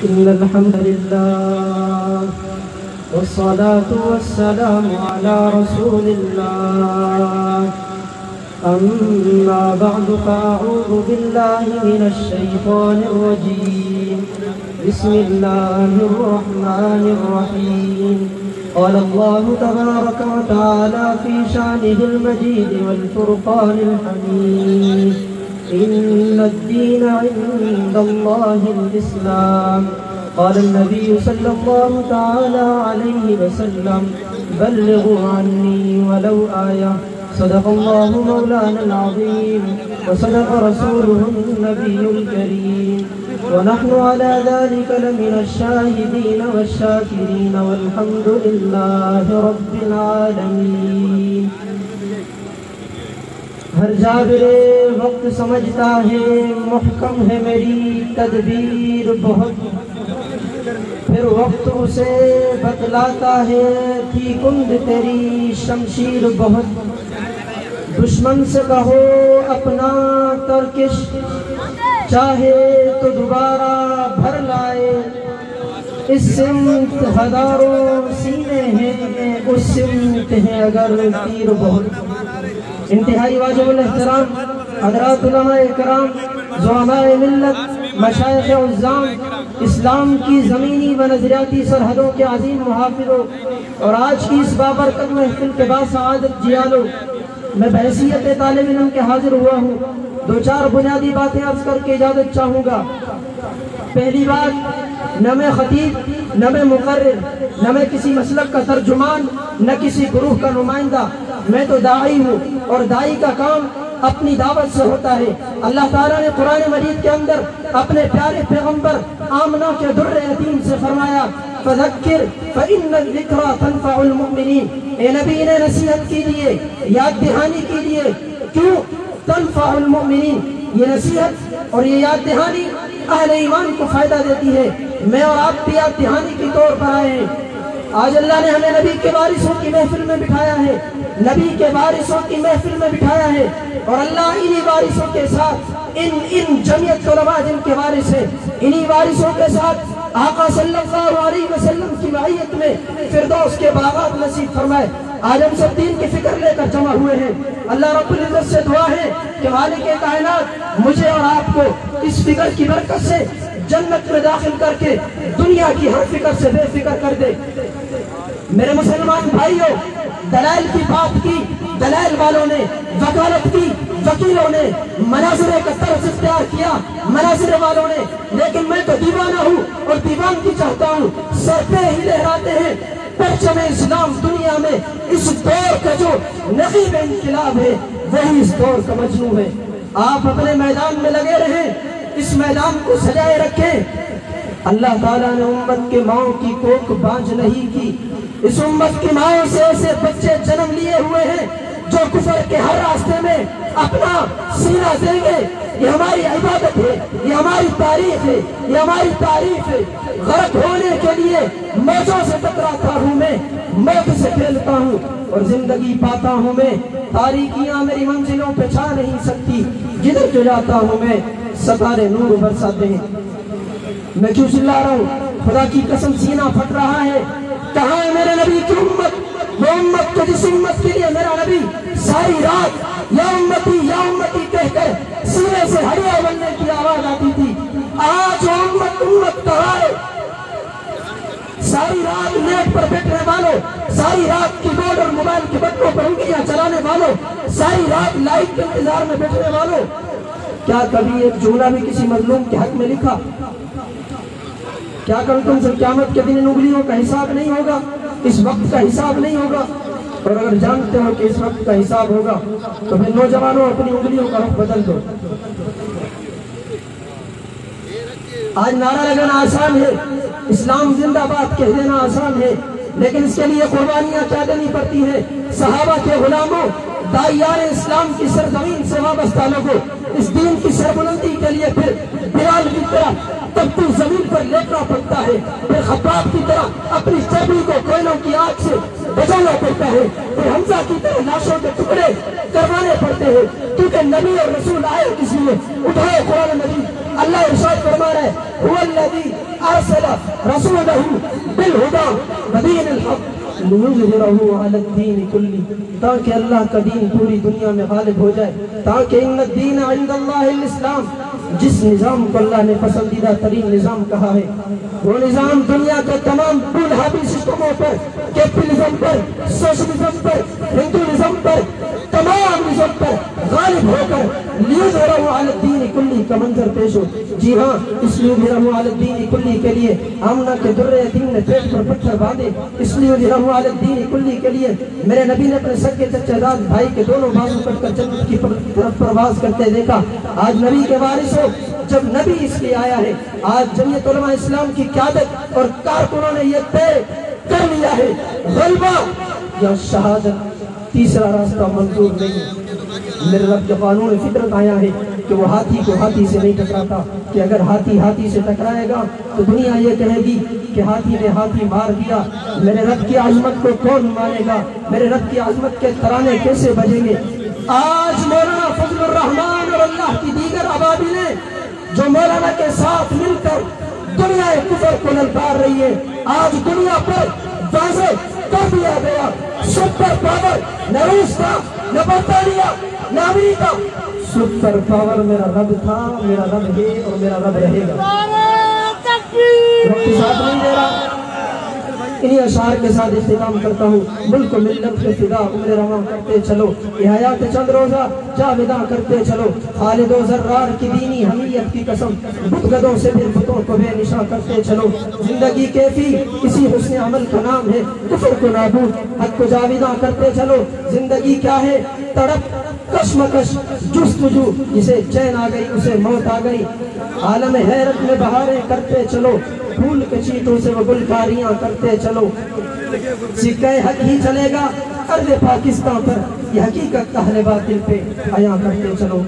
إن الحمد لله والصلاة والسلام على رسول الله أما بعد فأعوذ بالله من الشيطان الرجيم بسم الله الرحمن الرحيم قال الله تبارك وتعالى في شأنه المجيد والفرقان الحميد إن الدين عند الله الإسلام قال النبي صلى الله تعالى عليه وسلم بلغوا عني ولو آية صدق الله مولانا العظيم وصدق رسوله النبي الكريم ونحن على ذلك لمن الشاهدين والشاكرين والحمد لله رب العالمين. ہر جابر وقت سمجھتا ہے محکم ہے میری تدبیر بہت، پھر وقت اسے بتلاتا ہے تھی کند تیری شمشیر بہت. دشمن سے کہو اپنا ترکش چاہے تو دوبارہ بھر لائے، اس سمت ہزاروں سینے ہیں اس سمت ہیں اگر تیر بہت. انتہائی واجب الاحترام حضرات علماء اکرام، زعماء ملت، مشائخ عظام، اسلام کی زمینی و نظریاتی سرحدوں کے عظیم محافظوں اور آج کی اس بابرکت محفل کے باسعادت جیالوں، میں بحیثیت طالب علم کے حاضر ہوا ہوں. دو چار بنیادی باتیں عرض کر کے اجازت چاہوں گا. پہلی بات، نہ میں خطیب، نہ میں مقرر، نہ میں کسی مسلک کا ترجمان، نہ کسی گروہ کا نمائندہ، میں تو داعی ہوں اور داعی کا کام اپنی دعوت سے ہوتا ہے. اللہ تعالیٰ نے قرآن مجید کے اندر اپنے پیارے پیغمبر آمنہ کے در یتیم سے فرمایا فذکر فإن الذکرى تنفع المؤمنین. اے نبی انہیں نصیحت کیجئے، یاد دہانی کیجئے. کیوں؟ تنفع المؤمنین، یہ نصیحت اور یہ یاد دہانی اہل ایمان کو فائدہ دیتی ہے. میں اور آپ بھی یاد دہانی کی طور پر آئے ہیں. آج اللہ نے ہمیں نبی کے وارثوں کی محفل میں بٹھایا ہے، نبی کے وارثوں کی محفل میں بٹھایا ہے، اور اللہ انہی وارثوں کے ساتھ ان جمعیت علماء جن کے وارث ہیں، انہی وارثوں کے ساتھ آقا صلی اللہ علیہ وسلم کی معیت میں فردوس کے باغات نصیب فرمائے. آج ہم سب دین کی فکر لے کر جمع ہوئے ہیں. اللہ رب العزت سے دعا ہے کہ مالک کائنات مجھے اور آپ کو اس فکر کی برکت سے جنت میں داخل کر کے دنیا کی ہر فکر سے بے فکر کر دے. میرے مسلمان بھائیوں، دلائل کی بات کی، دلائل والوں نے وکالت کی، وکیلوں نے مناظرے کا طرز اختیار کیا، مناظرے والوں نے. لیکن میں تو دیوانہ ہوں اور دیوانگی چاہتا ہوں. سر پہ ہی لہراتے ہیں پرچم اسلام دنیا میں. اس دور کا جو نقیب انقلاب ہے وہی اس دور کا مجنون ہے. آپ اپنے میدان میں لگے رہیں، اس میدان کو سجائے رکھیں. اللہ تعالیٰ نے امت کے ماؤں کی کوکھ بانجھ نہیں کی. اس امت کی ماؤں سے ایسے بچے جنم لیے ہوئے ہیں جو کفر کے ہر راستے میں اپنا سینہ دیں گے. یہ ہماری عبادت ہے، یہ ہماری تاریخ ہے، یہ ہماری تعریف ہے. غرق ہونے کے لیے موجوں سے ٹکراتا ہوں میں، موت سے کھیلتا ہوں اور زندگی پاتا ہوں میں. تاریکیاں میری منزلوں پہ چھا نہیں سکتی، جدھر جو جاتا ہوں میں ستارے نور برساتے ہیں. میں کیوں چلا رہا ہوں؟ خدا کی قسم سینہ پھٹ رہا ہے. کہاں ہے میرے نبی کی امت؟ وہ امت تو جس امت کے لیے میرا نبی ساری رات یا امتی کہہ کر سینے سے ہڑیا بننے کی آواز آتی تھی. آج وہ امت کہاں ہے؟ ساری رات نیٹ پر بیٹھنے والوں، ساری رات کی بورڈ اور موبائل کے بٹنوں پر انگلیاں چلانے والوں، ساری رات لائٹ کے انتظار میں بیٹھنے والوں، کیا کبھی ایک جملہ بھی کسی مظلوم کے حق میں لکھا؟ کیا کل تم سے قیامت کے دن ان انگلیوں کا حساب نہیں ہوگا؟ اس وقت کا حساب نہیں ہوگا؟ اور اگر جانتے ہو کہ اس وقت کا حساب ہوگا تو پھر نوجوانوں اپنی انگلیوں کا رخ بدل دو. آج نعرہ لگانا آسان ہے، اسلام زندہ باد کہہ دینا آسان ہے، لیکن اس کے لیے قربانیاں کیا دینی پڑتی ہیں. صحابہ کے غلاموں، داعیان اسلام کی سرزمین سے وابستہ لوگوں، اس دین کی سربلندی کے لیے پھر بلال کی طرح تپتی زمین پر لیٹنا پڑتا ہے، پھر خباب کی طرح اپنی چربی کو کوئلوں کی آگ سے بچانا پڑتا ہے، پھر حمزہ کی طرح لاشوں کے ٹکڑے کروانے پڑتے ہیں. کیونکہ نبی اور رسول آئے کس لیے؟ اٹھائے قرآن مجید. اللہ ارشاد فرما رہا ہے هو الذی ارسل رسولہ بالہدی ودین الحق لِيُظْهِرَهُ عَلَى الدِّينِ كُلِّهِ، تاکہ اللہ کا دین پوری دنیا میں غالب ہو جائے، تاکہ ان الدین عند اللہ الاسلام، جس نظام کو اللہ نے پسندیدہ ترین نظام کہا ہے، وہ نظام دنیا کے تمام بولہابی سسٹموں پر، کیپٹلزم پر، سوشلزم پر، ہندوازم پر، تمام نظام پر غالب ہو کر لِيُظْهِرَهُ عَلَى الدِّينِ كُلِّهِ کا منظر پیش ہو۔ جی ہاں، اس لِيُظْهِرَهُ عَلَى الدِّينِ كُلِّهِ کے لیے آمنہ کے در یتیم نے پیٹ پر پتھر باندھے، اس لِيُظْهِرَهُ عَلَى الدِّينِ كُلِّهِ کے لیے میرے نبی نے اپنے سکے چچا زاد بھائی کے دونوں بازو کٹ کر جنت کی طرف پرواز کرتے دیکھا۔ آج نبی کے وارث ہو، جب نبی اس لیے آیا ہے، آج جمعیت علماء اسلام کی قیادت اور کارکنوں نے یہ طے کر لیا ہے، غلبہ یا شہادت، تیسرا راستہ منظور نہیں۔ میرے رب کے قانون فطرت آیا ہے کہ وہ ہاتھی کو ہاتھی سے نہیں ٹکراتا، کہ اگر ہاتھی ہاتھی سے ٹکرائے گا تو دنیا یہ کہے گی کہ ہاتھی نے ہاتھی مار دیا۔ میرے رب کی عظمت کو کون مانے گا؟ میرے رب کی عظمت کے ترانے کیسے بجیں گے؟ آج مولانا فضل الرحمان اور اللہ کی دیگر ابابیلیں جو مولانا کے ساتھ مل کر دنیا کفر کو للکار رہی ہے، آج دنیا پر واضح کر دیا گیا، سپر پاور نہ روس تھا، نہ برطانیہ، نہ امریکہ، سپر پاور میرا رب تھا، میرا رب ہے اور میرا رب رہے گا۔ وقت ساتھ نہیں دے رہا، انہی اشعار کے ساتھ اختتام کرتا ہوں۔ ملک و ملت کے فدا عمر رواں کرتے چلو، یہ حیات چند روزہ جاویداں کرتے چلو، خالد و زرار کی دینی حمیت کی قسم، بتگدوں سے پھر بتوں کو بے نشاں کرتے چلو۔ زندگی کیفی اسی حسن عمل کا نام ہے، کفر کو نابود حق کو جاویداں کرتے چلو۔ زندگی کیا ہے؟ تڑپ، کشمکش، جستجو، جسے چین آ گئی اسے موت آ گئی۔ عالم حیرت میں بہاریں کرتے چلو، پھول کے چیٹوں سے وہ گلکاریاں کرتے چلو۔ سکہ حق ہی چلے گا ارض پاکستان پر، یہ حقیقت اہل باطل پہ عیاں کرتے چلو۔